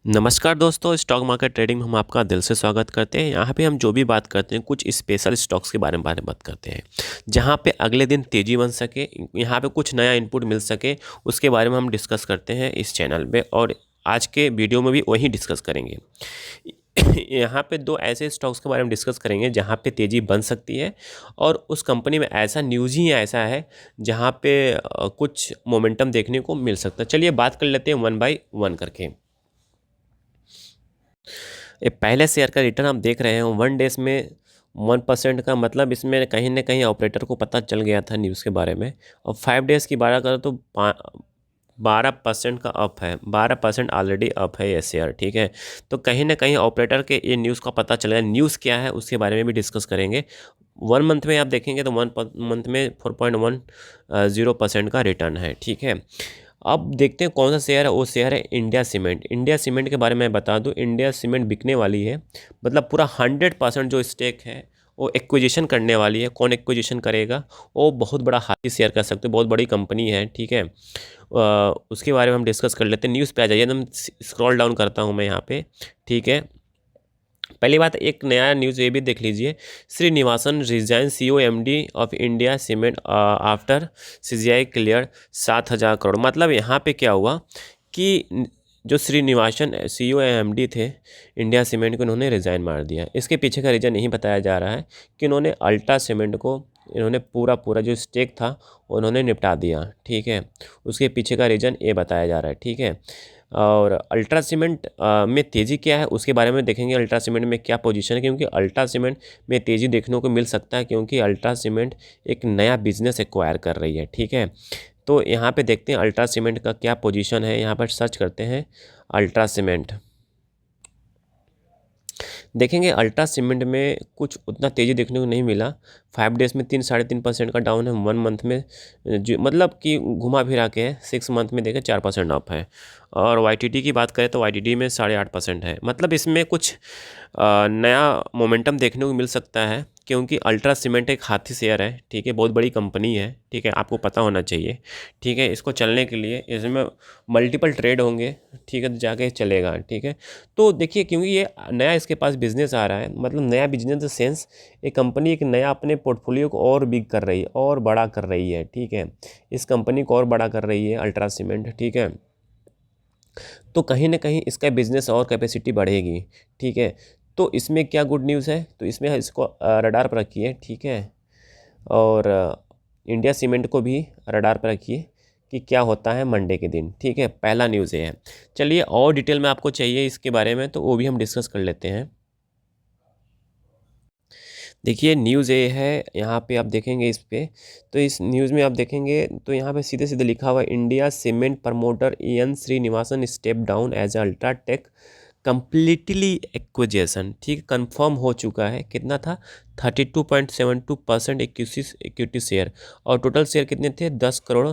नमस्कार दोस्तों, stock market trading में हम आपका दिल से स्वागत करते हैं। यहाँ पे हम जो भी बात करते हैं कुछ स्पेशल स्टॉक्स के बारे में बात करते हैं, जहाँ पे अगले दिन तेज़ी बन सके, यहाँ पे कुछ नया इनपुट मिल सके, उसके बारे में हम डिस्कस करते हैं इस चैनल पे। और आज के वीडियो में भी वही डिस्कस करेंगे। यहाँ पे दो ऐसे स्टॉक्स के बारे में डिस्कस करेंगे जहाँ पे तेज़ी बन सकती है, और उस कंपनी में ऐसा न्यूज़ ही ऐसा है जहाँ पे कुछ मोमेंटम देखने को मिल सकता है। चलिए बात कर लेते हैं वन बाय वन करके। ये पहले शेयर का रिटर्न आप देख रहे हैं 1 डेज में 1% का, मतलब इसमें कहीं ना कहीं ऑपरेटर को पता चल गया था न्यूज़ के बारे में। और 5 डेज़ की बात करें तो 12% का अप है, 12% ऑलरेडी अप है ये शेयर। ठीक है, तो कहीं ना कहीं ऑपरेटर के ये न्यूज़ का पता चल गया। न्यूज़ क्या है उसके बारे में भी डिस्कस करेंगे। 1 मंथ में आप देखेंगे तो 1 मंथ में 4.10% का रिटर्न है। ठीक है, अब देखते हैं कौन सा शेयर है। वो शेयर है इंडिया सीमेंट। इंडिया सीमेंट के बारे में बता दूं, इंडिया सीमेंट बिकने वाली है, मतलब पूरा 100% जो स्टेक है वो एक्विजिशन करने वाली है। कौन एक्विजिशन करेगा? वो बहुत बड़ा हाथी शेयर कर सकते हो, बहुत बड़ी कंपनी है। ठीक है, उसके बारे में हम डिस्कस कर लेते हैं। न्यूज़ पे आ जाइए, एकदम स्क्रॉल डाउन करता हूँ मैं यहाँ पे। ठीक है, पहली बात, एक नया न्यूज़ ये भी देख लीजिए। Srinivasan resign CEO MD of India cement after CGI clear 7,000 crore. मतलब यहाँ पे क्या हुआ कि जो श्रीनिवासन CEO MD थे इंडिया सीमेंट को, उन्होंने रिज़ाइन मार दिया। इसके पीछे का रीज़न यही बताया जा रहा है कि उन्होंने अल्ट्रा सीमेंट को, इन्होंने पूरा पूरा जो स्टेक था उन्होंने निपटा दिया। ठीक है, उसके पीछे का रीज़न ये बताया जा रहा है। ठीक है, और अल्ट्रा सीमेंट में तेज़ी क्या है उसके बारे में देखेंगे। अल्ट्रा सीमेंट में क्या पोजीशन है, क्योंकि अल्ट्रा सीमेंट में तेज़ी देखने को मिल सकता है, क्योंकि अल्ट्रा सीमेंट एक नया बिजनेस एक्वायर कर रही है। ठीक है, तो यहाँ पे देखते हैं अल्ट्रा सीमेंट का क्या पोजीशन है। यहाँ पर सर्च करते हैं अल्ट्रा सीमेंट, देखेंगे अल्ट्रा सीमेंट में कुछ उतना तेज़ी देखने को नहीं मिला। 5 डेज़ में 3-3.5% का डाउन है। 1 मंथ में जो मतलब कि घुमा फिरा के है, 6 मंथ में देखें 4% अप है। और YTD की बात करें तो YTD में 8.5% है। मतलब इसमें कुछ नया मोमेंटम देखने को मिल सकता है, क्योंकि अल्ट्रा सीमेंट एक हाथी शेयर है। ठीक है, बहुत बड़ी कंपनी है। ठीक है, आपको पता होना चाहिए। ठीक है, इसको चलने के लिए इसमें मल्टीपल ट्रेड होंगे। ठीक है, तो जाके चलेगा। ठीक है, तो देखिए क्योंकि ये नया इसके पास बिजनेस आ रहा है, मतलब नया बिजनेस द सेंस एक कंपनी एक नया अपने पोर्टफोलियो को और बिग कर रही है और बड़ा कर रही है। ठीक है, इस कंपनी को और बड़ा कर रही है अल्ट्रा सीमेंट। ठीक है, तो कहीं ना कहीं इसका बिजनेस और कैपेसिटी बढ़ेगी। ठीक है, तो इसमें क्या गुड न्यूज़ है, तो इसमें इसको रडार पर रखिए। ठीक है, और इंडिया सीमेंट को भी रडार पर रखिए कि क्या होता है मंडे के दिन। ठीक है, पहला न्यूज़ ये है। चलिए और डिटेल में आपको चाहिए इसके बारे में तो वो भी हम डिस्कस कर लेते हैं। देखिए न्यूज़ ये है, यहाँ पे आप देखेंगे इस पे, तो इस न्यूज़ में आप देखेंगे तो यहाँ पे सीधे सीधे लिखा हुआ है India cement promoter EN Srinivasan step down as UltraTech completely acquisition. ठीक, कंफर्म हो चुका है। कितना था? 32.72% इक्विटी शेयर, और टोटल शेयर कितने थे? 10 करोड़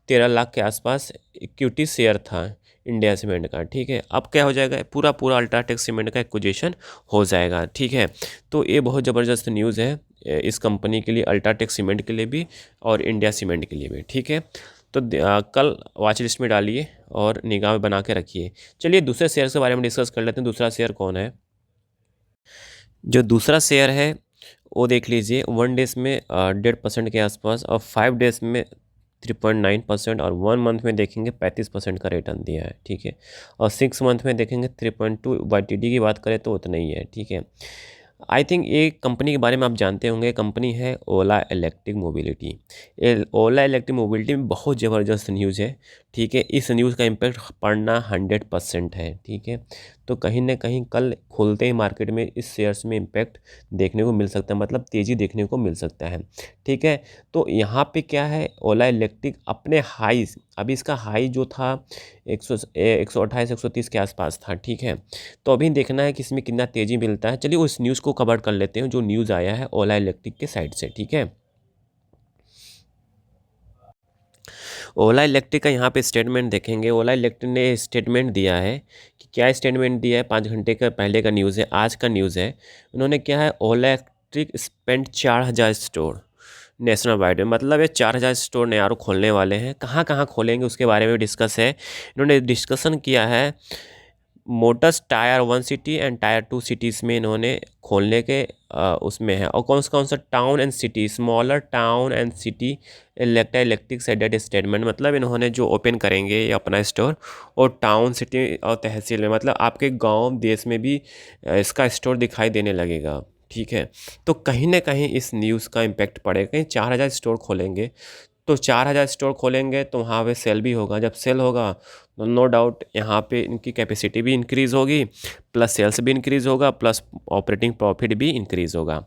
13 लाख के आसपास इक्विटी शेयर था इंडिया सीमेंट का। ठीक है, अब क्या हो जाएगा, पूरा पूरा अल्ट्राटेक सीमेंट का एक्विजिशन हो जाएगा। ठीक है, तो ये बहुत ज़बरदस्त न्यूज़ है इस कंपनी के लिए, अल्ट्राटेक सीमेंट के लिए भी और इंडिया सीमेंट के लिए भी। ठीक है, तो कल वॉच लिस्ट में डालिए और निगाह में बना के रखिए। चलिए दूसरे शेयर के बारे में डिस्कस कर लेते हैं। दूसरा शेयर कौन है? जो दूसरा शेयर है वो देख लीजिए, 1 डेज में 1.5% के आसपास, और 5 डेज में 3.9%, और 1 मंथ में देखेंगे 35% का रिटर्न दिया है। ठीक है, और 6 मंथ में देखेंगे 3.2। YTD की बात करें तो उतना ही है। ठीक है, आई थिंक ये कंपनी के बारे में आप जानते होंगे। कंपनी है ओला इलेक्ट्रिक मोबिलिटी। ये ओला इलेक्ट्रिक मोबिलिटी में बहुत ज़बरदस्त न्यूज़ है। ठीक है, इस न्यूज़ का इम्पैक्ट पड़ना 100% है। ठीक है, तो कहीं ना कहीं कल खुलते ही मार्केट में इस शेयर्स में इम्पैक्ट देखने को मिल सकता है, मतलब तेज़ी देखने को मिल सकता है। ठीक है, तो यहाँ पे क्या है, ओला इलेक्ट्रिक अपने हाई, अभी इसका हाई जो था 128-130 के आसपास था। ठीक है, तो अभी देखना है कि इसमें कितना तेज़ी मिलता है। चलिए उस न्यूज़ को कवर कर लेते हैं जो न्यूज़ आया है ओला इलेक्ट्रिक के साइड से। ठीक है, ओला इलेक्ट्रिक का यहाँ पे स्टेटमेंट देखेंगे। ओला इलेक्ट्रिक ने स्टेटमेंट दिया है कि क्या स्टेटमेंट दिया है, 5 घंटे का पहले का न्यूज़ है, आज का न्यूज़ है। उन्होंने क्या है, Ola electric spend 4,000 store national wide में, मतलब ये 4,000 स्टोर नए आर खोलने वाले हैं। कहाँ कहाँ खोलेंगे उसके बारे में डिस्कस है। इन्होंने डिस्कशन किया है Motors tyre 1 city and tyre 2 cities में इन्होंने खोलने के उसमें है। और कौन सा town and city, smaller town and city electric shaded statement, मतलब इन्होंने जो ओपन करेंगे ये अपना स्टोर, और टाउन सिटी और तहसील में, मतलब आपके गांव देश में भी इसका स्टोर दिखाई देने लगेगा। ठीक है, तो कहीं ना कहीं इस न्यूज़ का इम्पैक्ट पड़ेगा। कहीं 4,000 स्टोर खोलेंगे, तो 4,000 स्टोर खोलेंगे तो वहाँ पे सेल भी होगा। जब सेल होगा तो नो डाउट यहाँ पे इनकी कैपेसिटी भी इंक्रीज़ होगी, प्लस सेल्स भी इंक्रीज़ होगा, प्लस ऑपरेटिंग प्रॉफिट भी इंक्रीज़ होगा,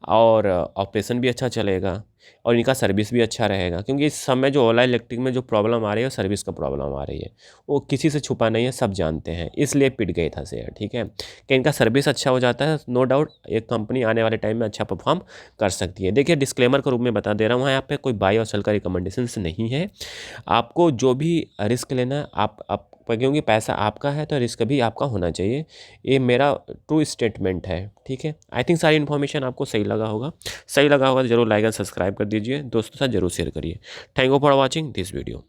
और ऑपरेशन भी अच्छा चलेगा, और इनका सर्विस भी अच्छा रहेगा। क्योंकि इस समय जो ओला इलेक्ट्रिक में जो प्रॉब्लम आ रही है वो सर्विस का प्रॉब्लम आ रही है, वो किसी से छुपा नहीं है, सब जानते हैं, इसलिए पिट गए था शेयर। ठीक है, कि इनका सर्विस अच्छा हो जाता है, नो डाउट एक कंपनी आने वाले टाइम में अच्छा परफॉर्म कर सकती है। देखिए, डिस्क्लेमर के रूप में बता दे रहा हूँ, यहाँ पे कोई बाई और सेल का रिकमेंडेशंस नहीं है। आपको जो भी रिस्क लेना है आप क्योंकि पैसा आपका है तो रिस्क भी आपका होना चाहिए, ये मेरा ट्रू स्टेटमेंट है। ठीक है, आई थिंक सारी इन्फॉर्मेशन आपको सही लगा होगा। सही लगा होगा तो जरूर लाइक एंड सब्सक्राइब कर दीजिए, दोस्तों के साथ जरूर शेयर करिए। Thank you for watching this video.